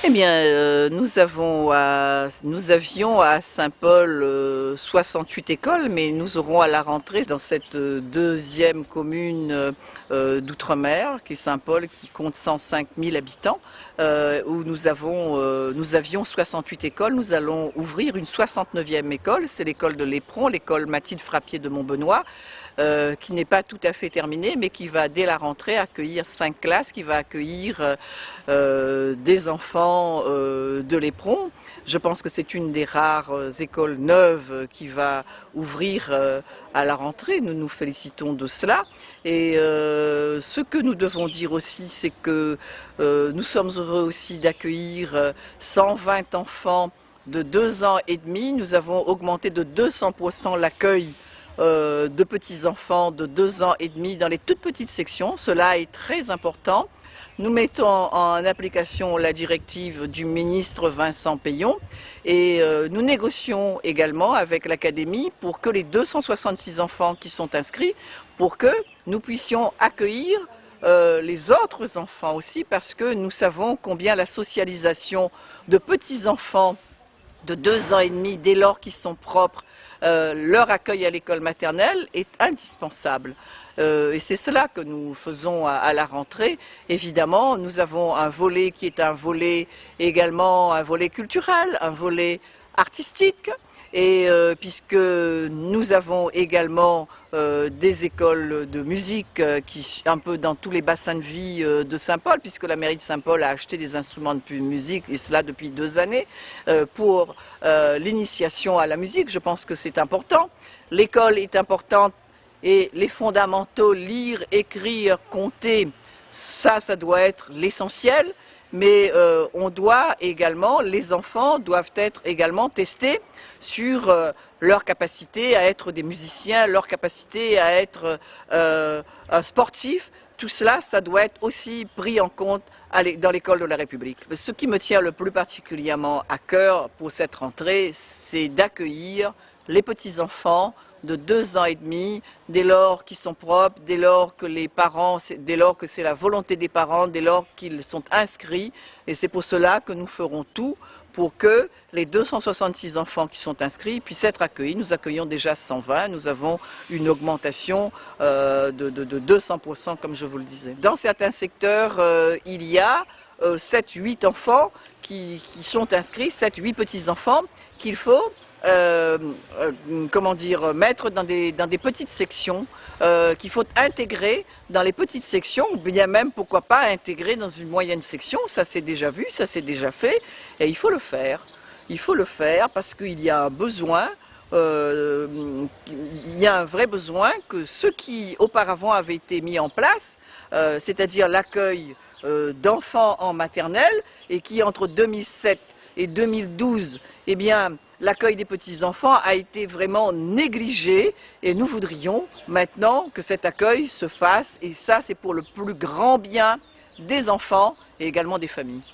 Eh bien, nous avions à Saint-Paul 68 écoles, mais nous aurons à la rentrée dans cette deuxième commune d'outre-mer, qui est Saint-Paul, qui compte 105 000 habitants, où nous avions 68 écoles. Nous allons ouvrir une 69e école, c'est l'école de l'Éperon, l'école Mathilde Frappier de Montbenoît, qui n'est pas tout à fait terminée, mais qui va dès la rentrée accueillir 5 classes, qui va accueillir des enfants de l'Éperon. Je pense que c'est une des rares écoles neuves qui va ouvrir à la rentrée. Nous nous félicitons de cela. Et ce que nous devons dire aussi, c'est que nous sommes heureux aussi d'accueillir 120 enfants de 2 ans et demi. Nous avons augmenté de 200% l'accueil de petits-enfants de 2 ans et demi dans les toutes petites sections. Cela est très important. Nous mettons en application la directive du ministre Vincent Peillon et nous négocions également avec l'Académie pour que les 266 enfants qui sont inscrits, pour que nous puissions accueillir les autres enfants aussi, parce que nous savons combien la socialisation de petits-enfants de 2 ans et demi, dès lors qu'ils sont propres, leur accueil à l'école maternelle est indispensable. Et c'est cela que nous faisons à la rentrée. Évidemment, nous avons un volet qui est un volet également, un volet culturel, un volet artistique. Et puisque nous avons également des écoles de musique qui un peu dans tous les bassins de vie de Saint-Paul, puisque la mairie de Saint-Paul a acheté des instruments de musique, et cela depuis 2 années, pour l'initiation à la musique. Je pense que c'est important. L'école est importante et les fondamentaux, lire, écrire, compter, ça doit être l'essentiel. Mais on doit également, les enfants doivent être également testés sur leur capacité à être des musiciens, leur capacité à être sportifs. Tout cela, ça doit être aussi pris en compte dans l'école de la République. Ce qui me tient le plus particulièrement à cœur pour cette rentrée, c'est d'accueillir les petits-enfants de 2 ans et demi, dès lors qu'ils sont propres, dès lors que les parents, dès lors que c'est la volonté des parents, dès lors qu'ils sont inscrits. Et c'est pour cela que nous ferons tout pour que les 266 enfants qui sont inscrits puissent être accueillis. Nous accueillons déjà 120, nous avons une augmentation de 200%, comme je vous le disais. Dans certains secteurs, il y a 7-8 enfants qui sont inscrits, 7-8 petits-enfants qu'il faut mettre dans des petites sections qu'il faut intégrer dans les petites sections, ou bien même, pourquoi pas, intégrer dans une moyenne section. Ça c'est déjà vu, ça c'est déjà fait, et il faut le faire. Il faut le faire parce qu'il y a un besoin, il y a un vrai besoin que ce qui auparavant avait été mis en place, c'est-à-dire l'accueil d'enfants en maternelle, et qui entre 2007 et 2012, eh bien, l'accueil des petits-enfants a été vraiment négligé, et nous voudrions maintenant que cet accueil se fasse, et ça c'est pour le plus grand bien des enfants et également des familles.